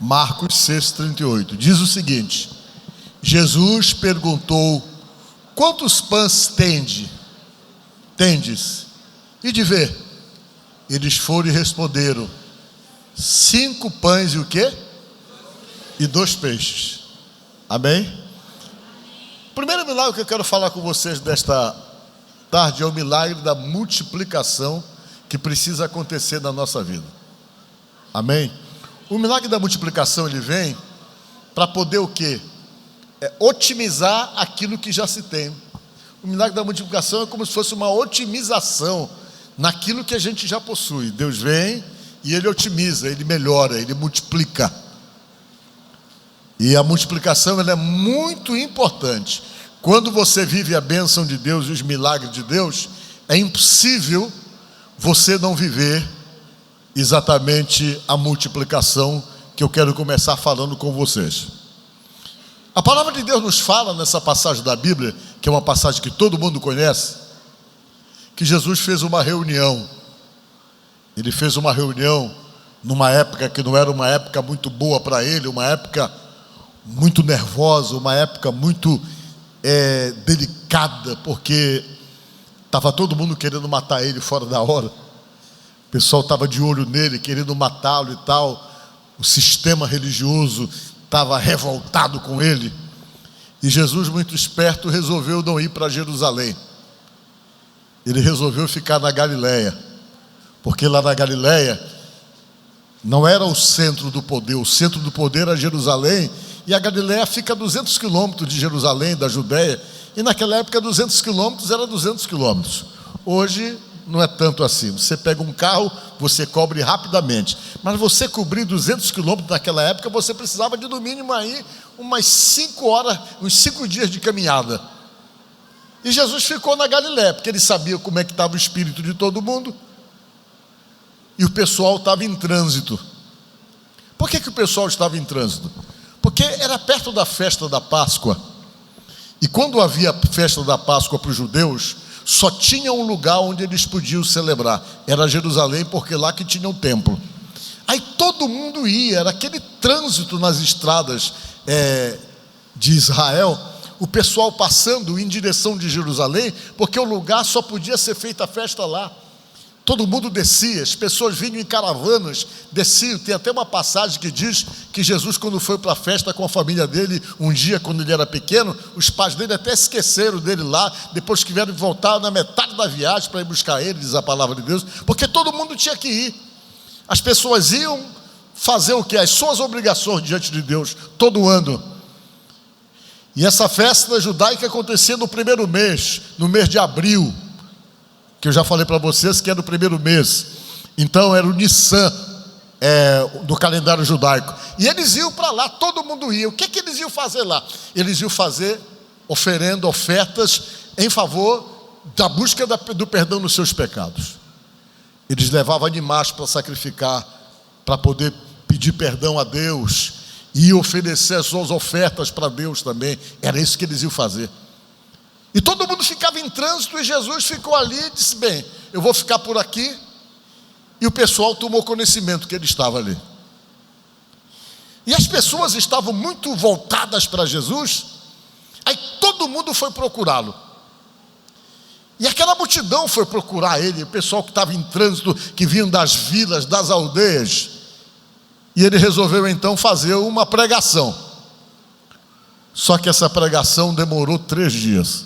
Marcos 6,38. Diz o seguinte: Jesus perguntou: quantos pães tendes? E de ver? Eles foram e responderam: 5 pães e o quê? E 2 peixes. Amém? O primeiro milagre que eu quero falar com vocês desta tarde é o milagre da multiplicação que precisa acontecer na nossa vida. Amém? O milagre da multiplicação, ele vem para poder o quê? Otimizar aquilo que já se tem. O milagre da multiplicação é como se fosse uma otimização naquilo que a gente já possui. Deus vem e Ele otimiza, Ele melhora, Ele multiplica. E a multiplicação, ela é muito importante. Quando você vive a bênção de Deus e os milagres de Deus, é impossível você não viver exatamente a multiplicação que eu quero começar falando com vocês. A palavra de Deus nos fala nessa passagem da Bíblia, que é uma passagem que todo mundo conhece, que Jesus fez uma reunião. Ele fez uma reunião numa época que não era uma época muito boa para ele, uma época muito nervosa, uma época muito delicada, porque estava todo mundo querendo matar ele fora da hora. O pessoal estava de olho nele, querendo matá-lo e tal. O sistema religioso estava revoltado com ele. E Jesus, muito esperto, resolveu não ir para Jerusalém. Ele resolveu ficar na Galileia, porque lá na Galileia não era o centro do poder. O centro do poder era Jerusalém, e a Galileia fica a 200 quilômetros de Jerusalém, da Judéia. E naquela época 200 quilômetros era 200 quilômetros. Hoje não é tanto assim. Você pega um carro, você cobre rapidamente. Mas você cobrir 200 quilômetros naquela época, você precisava de no mínimo aí umas 5 horas, uns 5 dias de caminhada. E Jesus ficou na Galileia, porque ele sabia como é que estava o espírito de todo mundo. E o pessoal estava em trânsito. Por que o pessoal estava em trânsito? Porque era perto da festa da Páscoa. E quando havia festa da Páscoa para os judeus, só tinha um lugar onde eles podiam celebrar. Era Jerusalém, porque lá que tinha o templo. Aí todo mundo ia, era aquele trânsito nas estradas de Israel, o pessoal passando em direção de Jerusalém, porque o lugar só podia ser feita a festa lá. Todo mundo descia, as pessoas vinham em caravanas, desciam. Tem até uma passagem que diz que Jesus, quando foi para a festa com a família dele, um dia quando ele era pequeno, os pais dele até esqueceram dele lá, depois que vieram voltar na metade da viagem para ir buscar ele, diz a palavra de Deus, porque todo mundo tinha que ir. As pessoas iam fazer o quê? As suas obrigações diante de Deus, todo ano. E essa festa judaica acontecia no primeiro mês, no mês de abril, que eu já falei para vocês que era o primeiro mês. Então era o Nissan do calendário judaico. E eles iam para lá, todo mundo ia. O que eles iam fazer lá? Eles iam fazer oferenda, ofertas em favor da busca do perdão dos seus pecados. Eles levavam animais para sacrificar, para poder pedir perdão a Deus e oferecer as suas ofertas para Deus também. Era isso que eles iam fazer. E todo mundo ficava em trânsito, e Jesus ficou ali e disse: bem, eu vou ficar por aqui. E o pessoal tomou conhecimento que ele estava ali. E as pessoas estavam muito voltadas para Jesus. Aí todo mundo foi procurá-lo. E aquela multidão foi procurar ele, o pessoal que estava em trânsito, que vinham das vilas, das aldeias. E ele resolveu então fazer uma pregação. Só que essa pregação demorou 3 dias.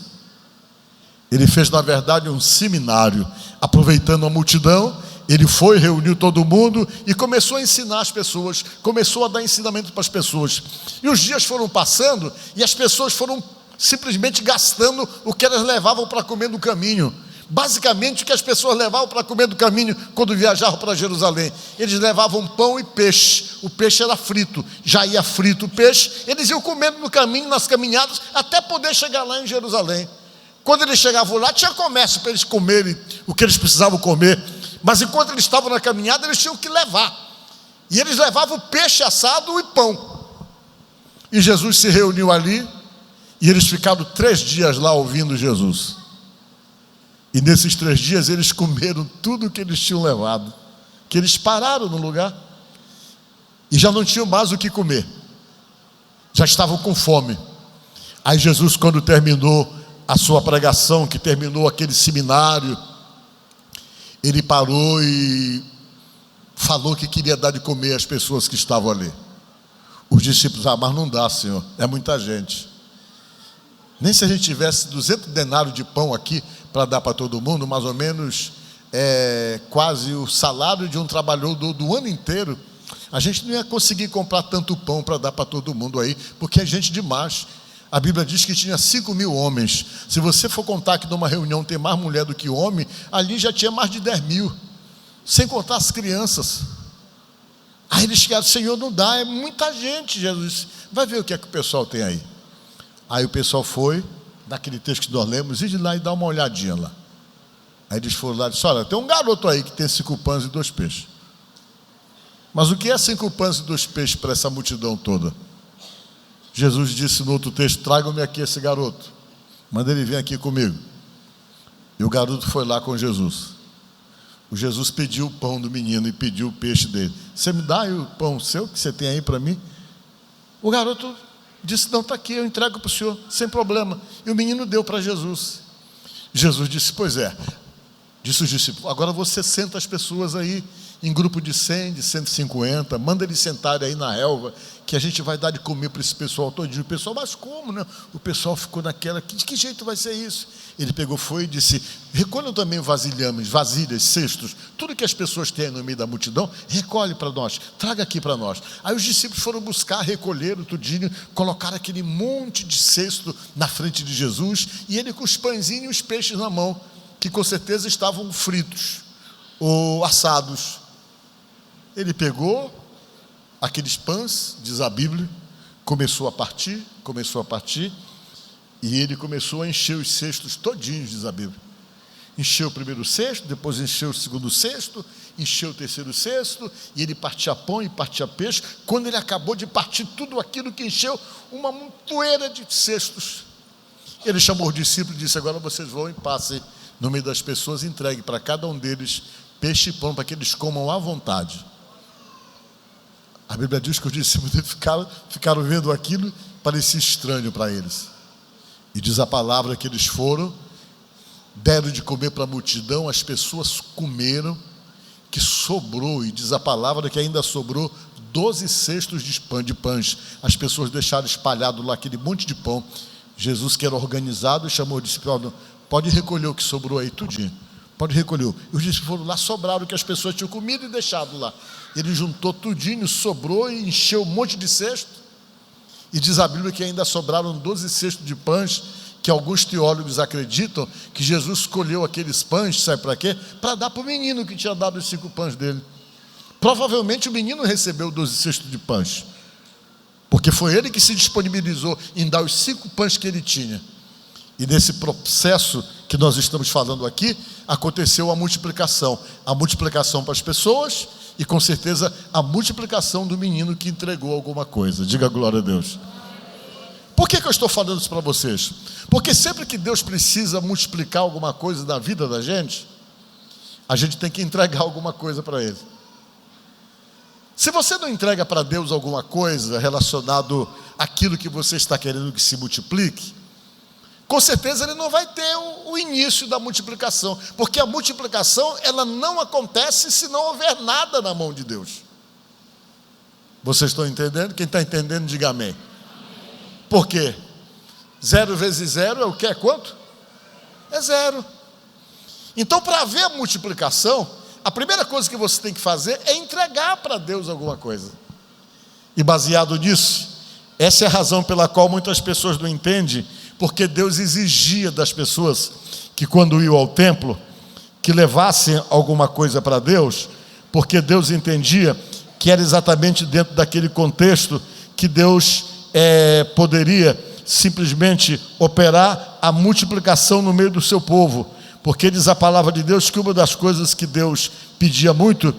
Ele fez, na verdade, um seminário. Aproveitando a multidão, ele foi, reuniu todo mundo e começou a ensinar as pessoas, começou a dar ensinamento para as pessoas. E os dias foram passando e as pessoas foram simplesmente gastando o que elas levavam para comer no caminho. Basicamente, o que as pessoas levavam para comer no caminho quando viajavam para Jerusalém, eles levavam pão e peixe. O peixe era frito, já ia frito o peixe. Eles iam comendo no caminho, nas caminhadas, até poder chegar lá em Jerusalém. Quando eles chegavam lá, tinha comércio para eles comerem o que eles precisavam comer. Mas enquanto eles estavam na caminhada, eles tinham que levar. E eles levavam peixe assado e pão. E Jesus se reuniu ali, e eles ficaram 3 dias lá ouvindo Jesus. E nesses 3 dias eles comeram tudo que eles tinham levado, que eles pararam no lugar. e já não tinham mais o que comer, já estavam com fome. Aí Jesus, quando terminou a sua pregação, que terminou aquele seminário, ele parou e falou que queria dar de comer às pessoas que estavam ali. Os discípulos: mas não dá, Senhor, é muita gente. Nem se a gente tivesse 200 denários de pão aqui para dar para todo mundo, mais ou menos quase o salário de um trabalhador do ano inteiro, a gente não ia conseguir comprar tanto pão para dar para todo mundo aí, porque é gente demais. A Bíblia diz que tinha 5.000 homens. Se você for contar que numa reunião tem mais mulher do que homem, ali já tinha mais de 10.000, sem contar as crianças. Aí eles chegaram: Senhor, não dá, é muita gente. Jesus: vai ver o que é que o pessoal tem aí. Aí o pessoal foi, naquele texto que nós lemos, e de lá e dá uma olhadinha lá. Aí eles foram lá e disseram: olha, tem um garoto aí que tem 5 pães e 2 peixes. Mas o que é 5 pães e 2 peixes para essa multidão toda? Jesus disse no outro texto: tragam-me aqui esse garoto, manda ele vir aqui comigo. E o garoto foi lá com Jesus. O Jesus pediu o pão do menino e pediu o peixe dele. Você me dá aí o pão seu que você tem aí para mim? O garoto disse: não, está aqui, eu entrego para o senhor, sem problema. E o menino deu para Jesus. Jesus disse: pois é. Disse os discípulos: agora você senta as pessoas aí em grupo de 100, de 150, manda eles sentarem aí na relva, que a gente vai dar de comer para esse pessoal todinho. O pessoal: mas como, né? O pessoal ficou naquela: de que jeito vai ser isso? Ele pegou, foi e disse: recolham também vasilhas, cestos, tudo que as pessoas têm no meio da multidão, recolhe para nós, traga aqui para nós. Aí os discípulos foram buscar, recolheram tudinho, colocaram aquele monte de cesto na frente de Jesus, e ele com os pãezinhos e os peixes na mão, que com certeza estavam fritos ou assados. Ele pegou aqueles pães, diz a Bíblia, começou a partir, e ele começou a encher os cestos todinhos, diz a Bíblia. Encheu o primeiro cesto, depois encheu o segundo cesto, encheu o terceiro cesto, e ele partia pão e partia peixe. Quando ele acabou de partir tudo aquilo que encheu, uma montoeira de cestos, ele chamou os discípulos e disse: agora vocês vão e passem no meio das pessoas, entregue para cada um deles peixe e pão, para que eles comam à vontade. A Bíblia diz que os discípulos ficaram vendo aquilo, parecia estranho para eles. E diz a palavra que eles foram, deram de comer para a multidão, as pessoas comeram, que sobrou, e diz a palavra que ainda sobrou 12 cestos de pães. As pessoas deixaram espalhado lá aquele monte de pão. Jesus, que era organizado, chamou o discípulo: pode recolher o que sobrou aí tudinho, pode recolher. E os discípulos foram lá, sobraram o que as pessoas tinham comido e deixado lá. Ele juntou tudinho, sobrou e encheu um monte de cesto. E diz a Bíblia que ainda sobraram 12 cestos de pães, que alguns teólogos acreditam que Jesus escolheu aqueles pães, sabe para quê? Para dar para o menino que tinha dado os 5 pães dele. Provavelmente o menino recebeu 12 cestos de pães, porque foi ele que se disponibilizou em dar os 5 pães que ele tinha. E nesse processo que nós estamos falando aqui, aconteceu a multiplicação para as pessoas, e com certeza a multiplicação do menino que entregou alguma coisa. Diga glória a Deus. Por que eu estou falando isso para vocês? Porque sempre que Deus precisa multiplicar alguma coisa na vida da gente, a gente tem que entregar alguma coisa para Ele. Se você não entrega para Deus alguma coisa relacionado àquilo que você está querendo que se multiplique, com certeza Ele não vai ter o início da multiplicação, porque a multiplicação, ela não acontece se não houver nada na mão de Deus. Vocês estão entendendo? Quem está entendendo, diga amém. Por quê? 0 vezes 0 é o que? É quanto? É 0. Então, para haver a multiplicação, a primeira coisa que você tem que fazer é entregar para Deus alguma coisa. E baseado nisso, essa é a razão pela qual muitas pessoas não entendem, porque Deus exigia das pessoas que, quando iam ao templo, que levassem alguma coisa para Deus, porque Deus entendia que era exatamente dentro daquele contexto que Deus poderia simplesmente operar a multiplicação no meio do seu povo. Porque diz a palavra de Deus que uma das coisas que Deus pedia muito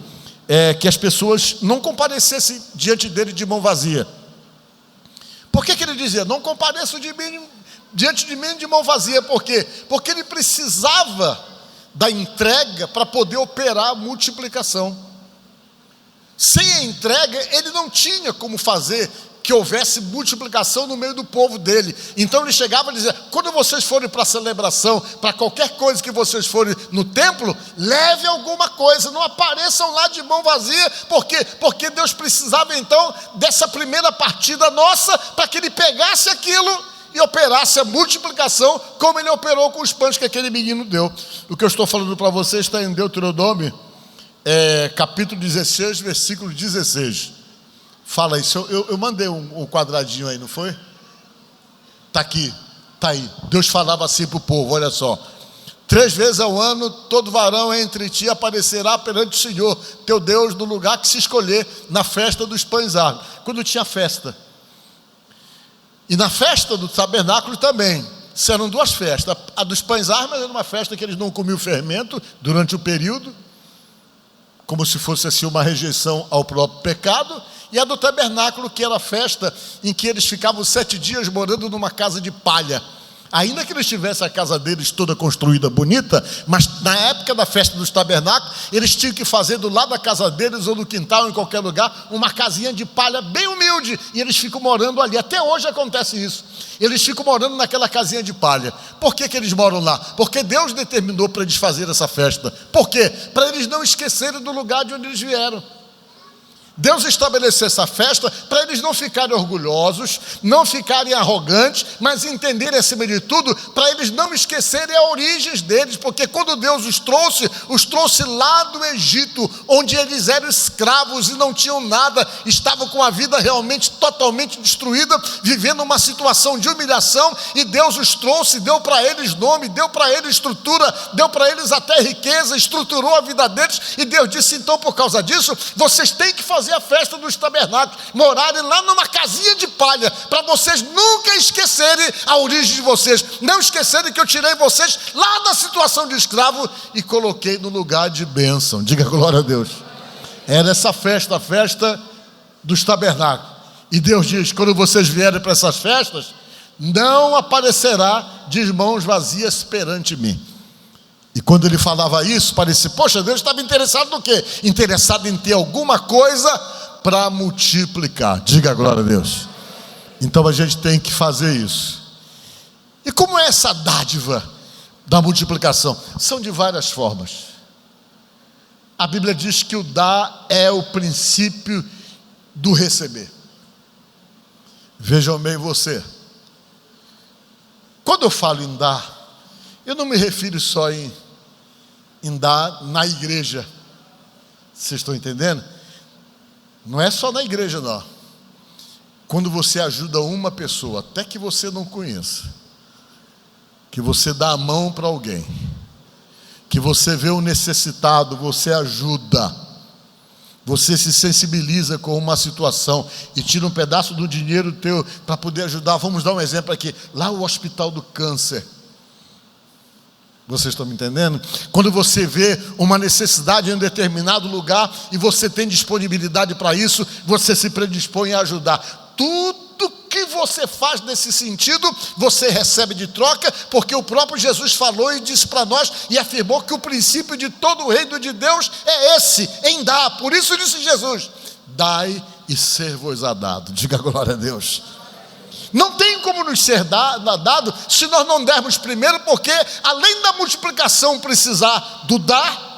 é que as pessoas não comparecessem diante dele de mão vazia. Por que ele dizia: não compareçam diante de mim de mão vazia? Por quê? Porque ele precisava da entrega para poder operar a multiplicação. Sem a entrega, ele não tinha como fazer que houvesse multiplicação no meio do povo dele. Então ele chegava e dizia: quando vocês forem para a celebração, para qualquer coisa que vocês forem no templo, leve alguma coisa, não apareçam lá de mão vazia. Por quê? Porque Deus precisava então dessa primeira partida nossa, para que ele pegasse aquilo e operasse a multiplicação, como ele operou com os pães que aquele menino deu. O que eu estou falando para vocês está em Deuteronômio, capítulo 16, versículo 16. Fala isso. Eu mandei um quadradinho aí, não foi? Está aqui, está aí. Deus falava assim para o povo, olha só: 3 vezes ao ano, todo varão entre ti aparecerá perante o Senhor teu Deus, no lugar que se escolher, na festa dos pães árvores. Quando tinha festa. E na festa do tabernáculo também. Eram 2 festas. A dos pães árvores era uma festa que eles não comiam fermento durante o período, como se fosse assim uma rejeição ao próprio pecado. E a do tabernáculo, que era a festa em que eles ficavam 7 dias morando numa casa de palha. Ainda que eles tivessem a casa deles toda construída, bonita, mas na época da festa dos tabernáculos, eles tinham que fazer do lado da casa deles, ou no quintal, ou em qualquer lugar, uma casinha de palha bem humilde, e eles ficam morando ali. Até hoje acontece isso. Eles ficam morando naquela casinha de palha. Por que eles moram lá? Porque Deus determinou para eles fazerem essa festa. Por quê? Para eles não esquecerem do lugar de onde eles vieram. Deus estabeleceu essa festa para eles não ficarem orgulhosos, não ficarem arrogantes, mas entenderem, acima de tudo, para eles não esquecerem as origens deles, porque quando Deus os trouxe lá do Egito, onde eles eram escravos e não tinham nada, estavam com a vida realmente totalmente destruída, vivendo uma situação de humilhação, e Deus os trouxe, deu para eles nome, deu para eles estrutura, deu para eles até riqueza, estruturou a vida deles, e Deus disse: então, por causa disso, vocês têm que fazer a festa dos tabernáculos, morarem lá numa casinha de palha, para vocês nunca esquecerem a origem de vocês, não esquecerem que eu tirei vocês lá da situação de escravo e coloquei no lugar de bênção. Diga glória a Deus. Era essa festa, a festa dos tabernáculos. E Deus diz: quando vocês vierem para essas festas, não aparecerá de mãos vazias perante mim. E quando ele falava isso, parecia: poxa, Deus estava interessado no quê? Interessado em ter alguma coisa para multiplicar. Diga glória a Deus. Então a gente tem que fazer isso. E como é essa dádiva da multiplicação? São de várias formas. A Bíblia diz que o dar é o princípio do receber. Vejam bem você. Quando eu falo em dar, eu não me refiro só em dar na igreja. Vocês estão entendendo? Não é só na igreja, não. Quando você ajuda uma pessoa, até que você não conheça, que você dá a mão para alguém, que você vê o necessitado, você ajuda, você se sensibiliza com uma situação e tira um pedaço do dinheiro teu para poder ajudar. Vamos dar um exemplo aqui. Lá o Hospital do Câncer. Vocês estão me entendendo? Quando você vê uma necessidade em um determinado lugar e você tem disponibilidade para isso, você se predispõe a ajudar. Tudo que você faz nesse sentido, você recebe de troca, porque o próprio Jesus falou e disse para nós e afirmou que o princípio de todo o reino de Deus é esse, em dar. Por isso disse Jesus: dai e ser-vos-á dado. Diga glória a Deus. Não tem como nos ser dado se nós não dermos primeiro, porque além da multiplicação precisar do dar,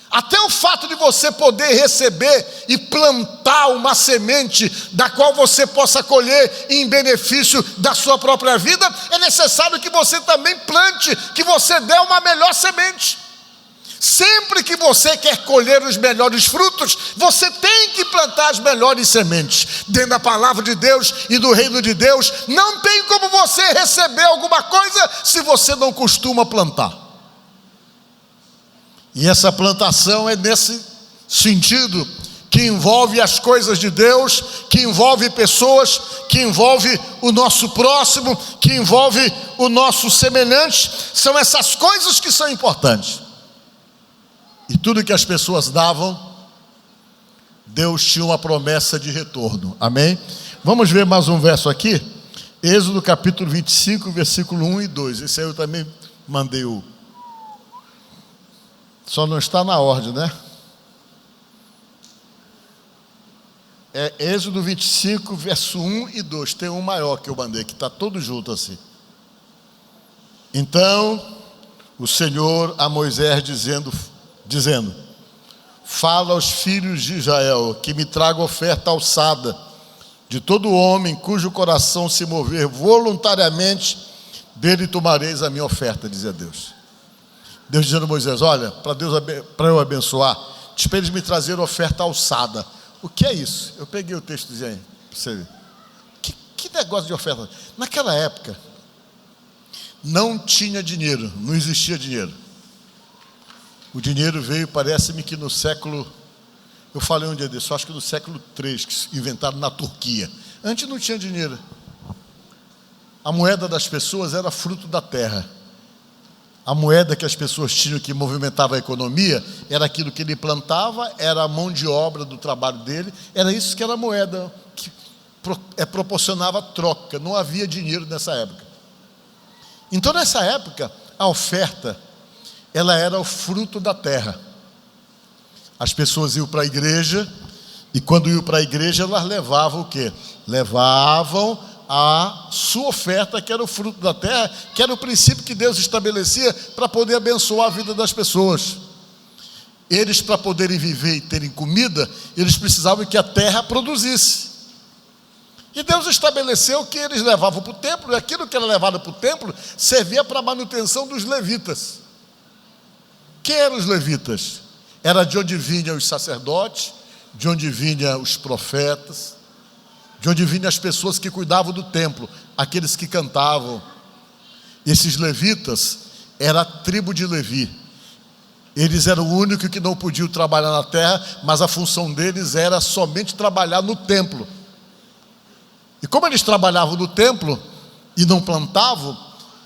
até o fato de você poder receber e plantar uma semente da qual você possa colher em benefício da sua própria vida, é necessário que você também plante, que você dê uma melhor semente. Sempre que você quer colher os melhores frutos, você tem que plantar as melhores sementes. Dentro da palavra de Deus e do reino de Deus, não tem como você receber alguma coisa se você não costuma plantar. E essa plantação é nesse sentido, que envolve as coisas de Deus, que envolve pessoas, que envolve o nosso próximo, que envolve o nosso semelhante. São essas coisas que são importantes. E tudo que as pessoas davam, Deus tinha uma promessa de retorno. Amém? Vamos ver mais um verso aqui. Êxodo capítulo 25, versículo 1 e 2. Esse aí eu também mandei o... Só não está na ordem, né? É Êxodo 25, verso 1 e 2. Tem um maior que eu mandei, que está todo junto assim. Então, o Senhor a Moisés dizendo: fala aos filhos de Israel que me tragam oferta alçada de todo homem cujo coração se mover voluntariamente, dele tomareis a minha oferta, dizia Deus. Deus dizendo a Moisés: olha, para eu abençoar, diz para eles me trazer oferta alçada. O que é isso? Eu peguei o texto dizendo para você ver. Que negócio de oferta? Naquela época não tinha dinheiro, não existia dinheiro. O dinheiro veio, parece-me que no século, eu falei um dia desse, acho que no século 3, que inventaram na Turquia. Antes não tinha dinheiro. A moeda das pessoas era fruto da terra. A moeda que as pessoas tinham, que movimentava a economia, era aquilo que ele plantava, era a mão de obra do trabalho dele, era isso que era a moeda, que proporcionava troca. Não havia dinheiro nessa época. Então, nessa época, a oferta, ela era o fruto da terra. As pessoas iam para a igreja, e quando iam para a igreja, elas levavam o quê? Levavam a sua oferta, que era o fruto da terra, que era o princípio que Deus estabelecia para poder abençoar a vida das pessoas. Eles, para poderem viver e terem comida, eles precisavam que a terra produzisse. E Deus estabeleceu que eles levavam para o templo, e aquilo que era levado para o templo servia para a manutenção dos levitas. Quem eram os levitas? Era de onde vinham os sacerdotes, de onde vinham os profetas, de onde vinham as pessoas que cuidavam do templo, aqueles que cantavam. Esses levitas era a tribo de Levi. Eles eram o único que não podiam trabalhar na terra, mas a função deles era somente trabalhar no templo. E como eles trabalhavam no templo e não plantavam,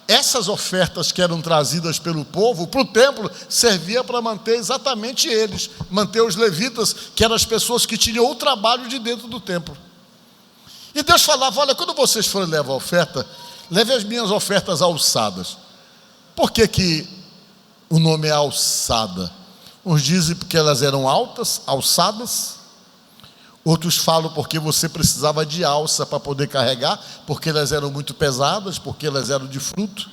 essas ofertas que eram trazidas pelo povo para o templo servia para manter exatamente eles, manter os levitas, que eram as pessoas que tinham o trabalho de dentro do templo. E Deus falava: olha, quando vocês forem levar a oferta, leve as minhas ofertas alçadas. Por que o nome é alçada? Uns dizem porque elas eram altas, alçadas. Outros falam porque você precisava de alça para poder carregar, porque elas eram muito pesadas, porque elas eram de fruto.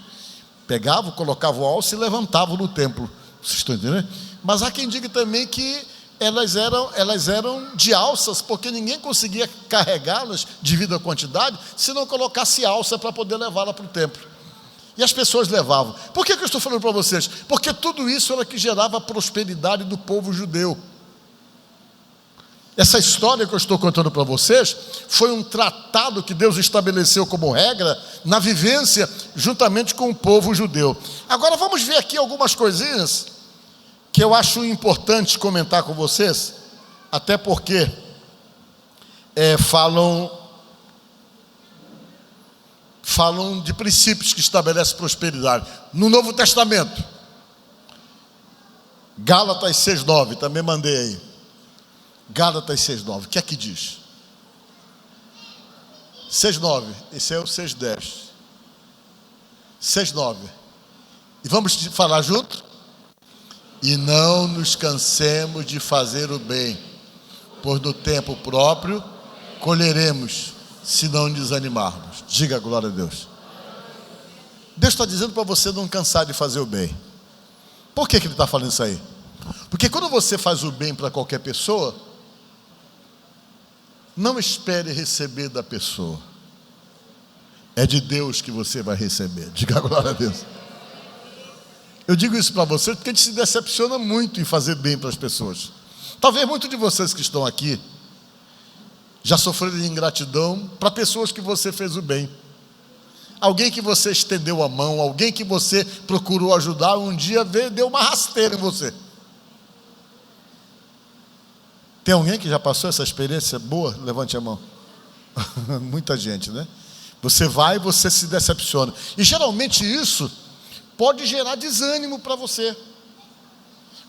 Pegavam, colocavam alça e levantavam no templo. Vocês estão entendendo? Mas há quem diga também que elas eram de alças, porque ninguém conseguia carregá-las devido à quantidade, se não colocasse alça para poder levá-la para o templo. E as pessoas levavam. Por que eu estou falando para vocês? Porque tudo isso era que gerava a prosperidade do povo judeu. Essa história que eu estou contando para vocês foi um tratado que Deus estabeleceu como regra na vivência juntamente com o povo judeu. Agora vamos ver aqui algumas coisinhas que eu acho importante comentar com vocês, até porque falam de princípios que estabelecem prosperidade. No Novo Testamento, Gálatas 6,9, também mandei aí. Gálatas 6,9, o que é que diz? 6,9, esse é o 6,10. 6,9. E vamos falar junto? E não nos cansemos de fazer o bem, pois no tempo próprio colheremos, se não desanimarmos. Diga glória a Deus. Deus está dizendo para você não cansar de fazer o bem. Por que Ele está falando isso aí? Porque quando você faz o bem para qualquer pessoa, não espere receber da pessoa. É de Deus que você vai receber. Diga glória a Deus. Eu digo isso para você porque a gente se decepciona muito em fazer bem para as pessoas. Talvez muitos de vocês que estão aqui já sofreram ingratidão para pessoas que você fez o bem. Alguém que você estendeu a mão, alguém que você procurou ajudar, um dia veio, deu uma rasteira em você. Tem alguém que já passou essa experiência boa? Levante a mão. Muita gente, né? Você vai e você se decepciona. E geralmente isso pode gerar desânimo para você.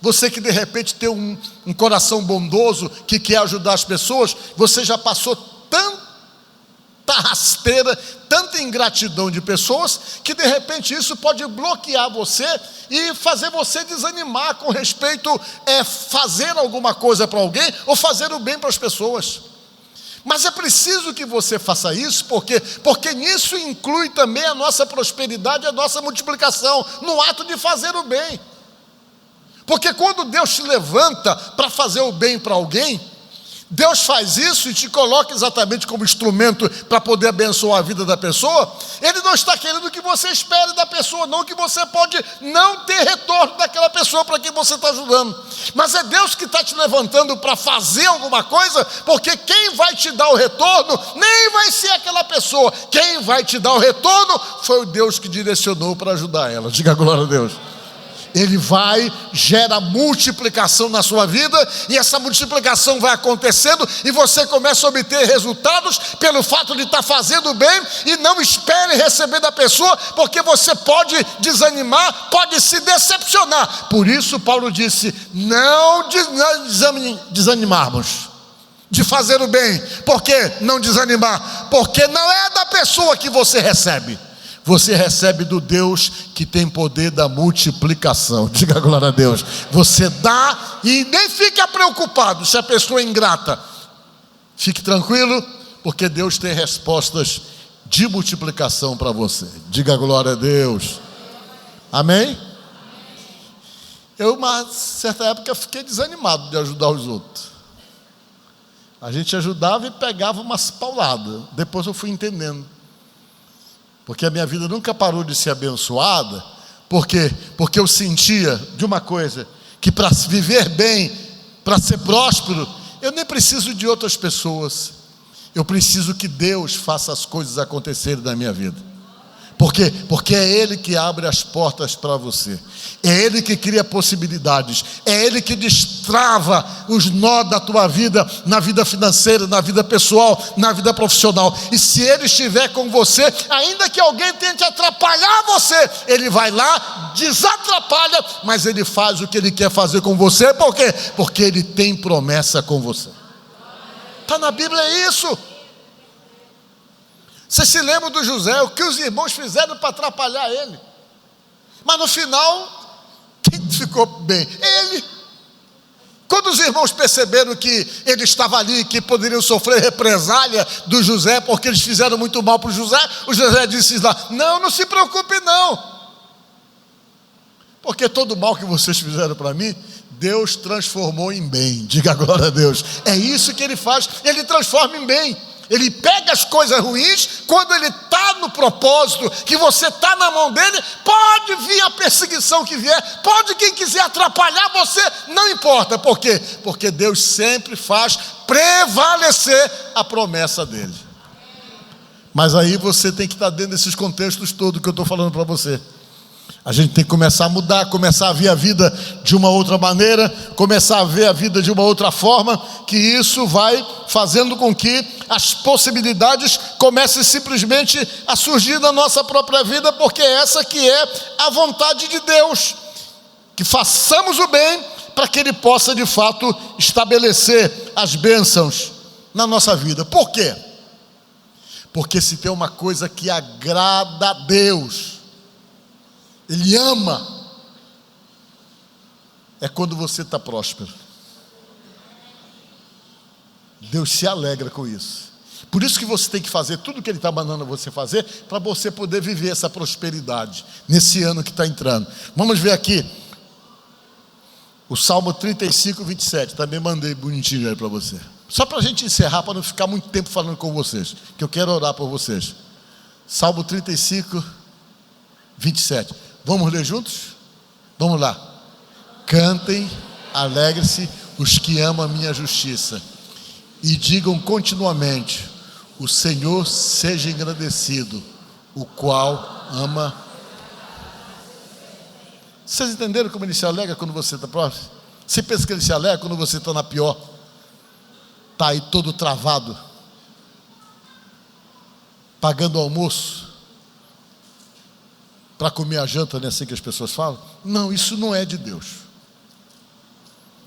Você que de repente tem um coração bondoso, que quer ajudar as pessoas, você já passou tanta rasteira, tanta ingratidão de pessoas, que de repente isso pode bloquear você e fazer você desanimar com respeito a fazer alguma coisa para alguém ou fazer o bem para as pessoas. Mas é preciso que você faça isso, porque nisso inclui também a nossa prosperidade, a nossa multiplicação, no ato de fazer o bem. Porque quando Deus te levanta para fazer o bem para alguém, Deus faz isso e te coloca exatamente como instrumento para poder abençoar a vida da pessoa. Ele não está querendo que você espere da pessoa, não, que você pode não ter retorno daquela pessoa para quem você está ajudando. Mas é Deus que está te levantando para fazer alguma coisa, porque quem vai te dar o retorno nem vai ser aquela pessoa. Quem vai te dar o retorno foi o Deus que direcionou para ajudar ela. Diga glória a Deus. Ele vai, gera multiplicação na sua vida, e essa multiplicação vai acontecendo, e você começa a obter resultados pelo fato de estar fazendo bem, e não espere receber da pessoa, porque você pode desanimar, pode se decepcionar. Por isso Paulo disse, não desanimarmos de fazer o bem. Por que não desanimar? Porque não é da pessoa que você recebe. Você recebe do Deus que tem poder da multiplicação. Diga glória a Deus. Você dá e nem fica preocupado se a pessoa é ingrata. Fique tranquilo, porque Deus tem respostas de multiplicação para você. Diga glória a Deus. Amém? Eu, uma certa época, fiquei desanimado de ajudar os outros. A gente ajudava e pegava umas pauladas. Depois eu fui entendendo. Porque a minha vida nunca parou de ser abençoada. Por quê? Porque eu sentia de uma coisa, que para viver bem, para ser próspero, eu nem preciso de outras pessoas. Eu preciso que Deus faça as coisas acontecerem na minha vida. Por quê? Porque é Ele que abre as portas para você. É Ele que cria possibilidades. É Ele que destrava os nós da tua vida, na vida financeira, na vida pessoal, na vida profissional. E se Ele estiver com você, ainda que alguém tente atrapalhar você, Ele vai lá, desatrapalha, mas Ele faz o que Ele quer fazer com você. Por quê? Porque Ele tem promessa com você. Está na Bíblia isso. Você se lembra do José, o que os irmãos fizeram para atrapalhar ele? Mas no final, quem ficou bem? Ele. Quando os irmãos perceberam que ele estava ali, que poderiam sofrer represália do José, porque eles fizeram muito mal para o José disse lá, não se preocupe não. Porque todo mal que vocês fizeram para mim, Deus transformou em bem. Diga glória a Deus. É isso que Ele faz, Ele transforma em bem. Ele pega as coisas ruins, quando Ele está no propósito, que você está na mão dEle, pode vir a perseguição que vier, pode quem quiser atrapalhar você, não importa. Por quê? Porque Deus sempre faz prevalecer a promessa dEle. Mas aí você tem que estar dentro desses contextos todos que eu estou falando para você. A gente tem que começar a mudar, começar a ver a vida de uma outra maneira, começar a ver a vida de uma outra forma, que isso vai fazendo com que as possibilidades comecem simplesmente a surgir na nossa própria vida, porque essa que é a vontade de Deus, que façamos o bem para que Ele possa de fato estabelecer as bênçãos na nossa vida. Por quê? Porque se tem uma coisa que agrada a Deus, Ele ama, é quando você está próspero. Deus se alegra com isso. Por isso que você tem que fazer tudo o que Ele está mandando você fazer, para você poder viver essa prosperidade, nesse ano que está entrando. Vamos ver aqui, o Salmo 35, 27, também mandei bonitinho aí para você. Só para a gente encerrar, para não ficar muito tempo falando com vocês, que eu quero orar por vocês. Salmo 35, 27. Vamos ler juntos? Vamos lá. Cantem, alegrem-se os que amam a minha justiça, e digam continuamente, o Senhor seja engrandecido, o qual ama. Vocês entenderam como Ele se alegra quando você está próximo? Você pensa que Ele se alegra quando você está na pior? Está aí todo travado, pagando o almoço para comer a janta, não é assim que as pessoas falam? Não, isso não é de Deus.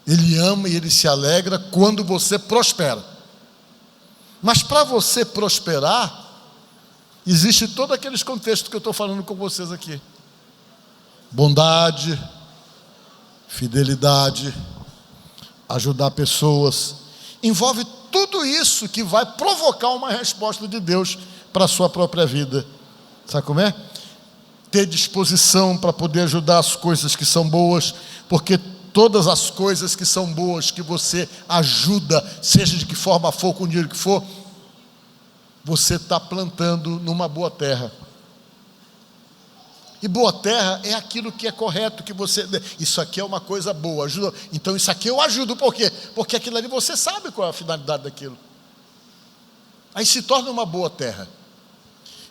Ele ama e Ele se alegra quando você prospera. Mas para você prosperar, existe todos aqueles contextos que eu estou falando com vocês aqui. Bondade, fidelidade, ajudar pessoas, envolve tudo isso que vai provocar uma resposta de Deus para a sua própria vida. Sabe como é? Ter disposição para poder ajudar as coisas que são boas, porque todas as coisas que são boas, que você ajuda, seja de que forma for, com o dinheiro que for, você está plantando numa boa terra. E boa terra é aquilo que é correto, que você... Isso aqui é uma coisa boa, ajuda. Então isso aqui eu ajudo, por quê? Porque aquilo ali você sabe qual é a finalidade daquilo. Aí se torna uma boa terra.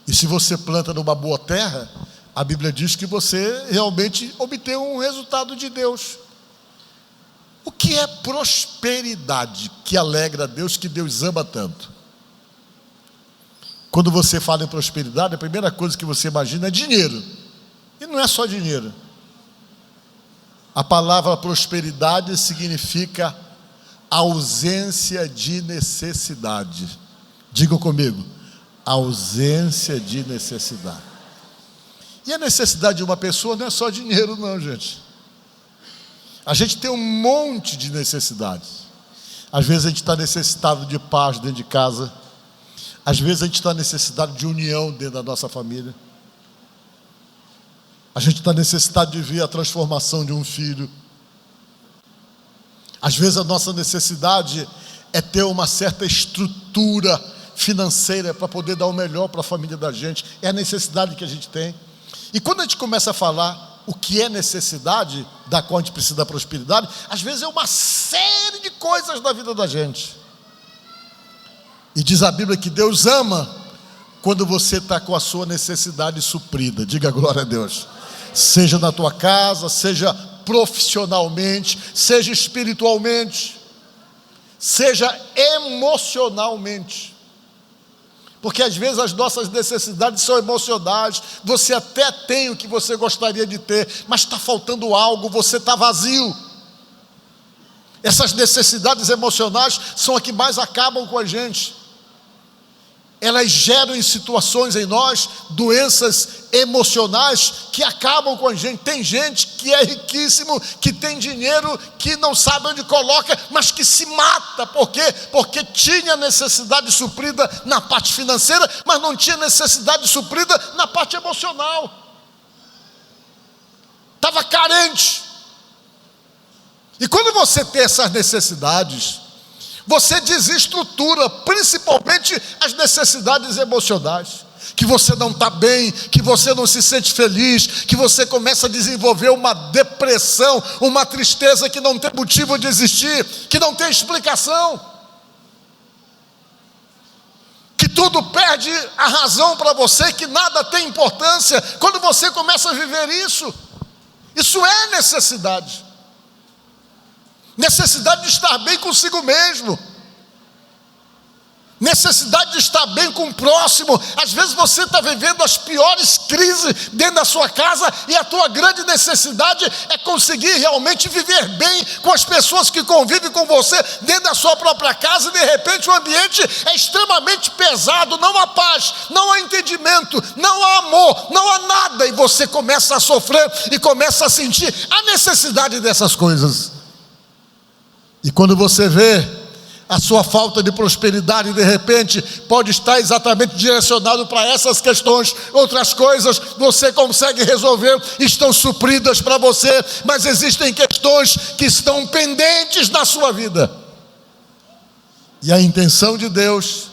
E se você planta numa boa terra, a Bíblia diz que você realmente obtém um resultado de Deus. O que é prosperidade que alegra a Deus, que Deus ama tanto? Quando você fala em prosperidade, a primeira coisa que você imagina é dinheiro. E não é só dinheiro. A palavra prosperidade significa ausência de necessidade. Digam comigo, ausência de necessidade. E a necessidade de uma pessoa não é só dinheiro não, gente. A gente tem um monte de necessidades. Às vezes a gente está necessitado de paz dentro de casa. Às vezes a gente está necessitado de união dentro da nossa família. A gente está necessitado de ver a transformação de um filho. Às vezes a nossa necessidade é ter uma certa estrutura financeira para poder dar o melhor para a família da gente. É a necessidade que a gente tem. E quando a gente começa a falar o que é necessidade, da qual a gente precisa da prosperidade, às vezes é uma série de coisas da vida da gente. E diz a Bíblia que Deus ama quando você está com a sua necessidade suprida. Diga glória a Deus. Seja na tua casa, seja profissionalmente, seja espiritualmente, seja emocionalmente. Porque às vezes as nossas necessidades são emocionais. Você até tem o que você gostaria de ter, mas está faltando algo, você está vazio. Essas necessidades emocionais são as que mais acabam com a gente. Elas geram em situações em nós doenças emocionais que acabam com a gente. Tem gente que é riquíssimo, que tem dinheiro, que não sabe onde coloca, mas que se mata. Por quê? Porque tinha necessidade suprida na parte financeira, mas não tinha necessidade suprida na parte emocional. Estava carente. E quando você tem essas necessidades, você desestrutura, principalmente as necessidades emocionais. Que você não está bem, que você não se sente feliz, que você começa a desenvolver uma depressão, uma tristeza que não tem motivo de existir, que não tem explicação. Que tudo perde a razão para você, que nada tem importância. Quando você começa a viver isso, isso é necessidade. Necessidade de estar bem consigo mesmo. Necessidade de estar bem com o próximo. Às vezes você está vivendo as piores crises dentro da sua casa e a tua grande necessidade é conseguir realmente viver bem com as pessoas que convivem com você dentro da sua própria casa, e de repente o ambiente é extremamente pesado, não há paz, não há entendimento, não há amor, não há nada, e você começa a sofrer e começa a sentir a necessidade dessas coisas. E quando você vê a sua falta de prosperidade, de repente, pode estar exatamente direcionado para essas questões. Outras coisas você consegue resolver, estão supridas para você, mas existem questões que estão pendentes na sua vida. E a intenção de Deus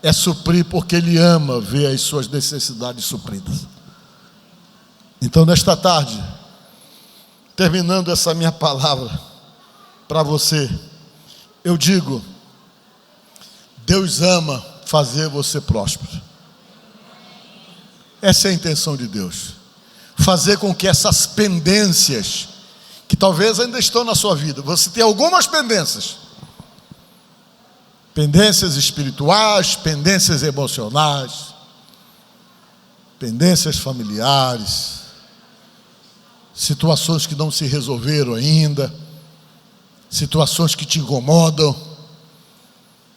é suprir, porque Ele ama ver as suas necessidades supridas. Então, nesta tarde, terminando essa minha palavra para você, eu digo: Deus ama fazer você próspero. Essa é a intenção de Deus. Fazer com que essas pendências, que talvez ainda estão na sua vida, você tem algumas pendências. Pendências espirituais, pendências emocionais, pendências familiares, situações que não se resolveram ainda, situações que te incomodam,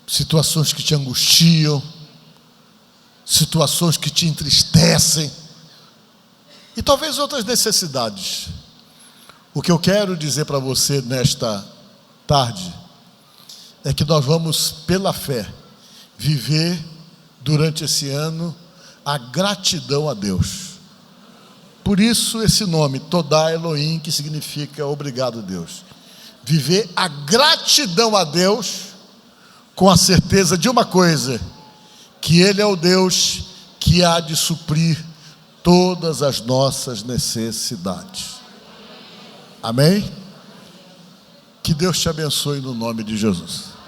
situações que te angustiam, situações que te entristecem, e talvez outras necessidades. O que eu quero dizer para você nesta tarde é que nós vamos, pela fé, viver durante esse ano a gratidão a Deus. Por isso esse nome, Todá Elohim, que significa obrigado Deus. Viver a gratidão a Deus, com a certeza de uma coisa, que Ele é o Deus que há de suprir todas as nossas necessidades. Amém? Que Deus te abençoe no nome de Jesus.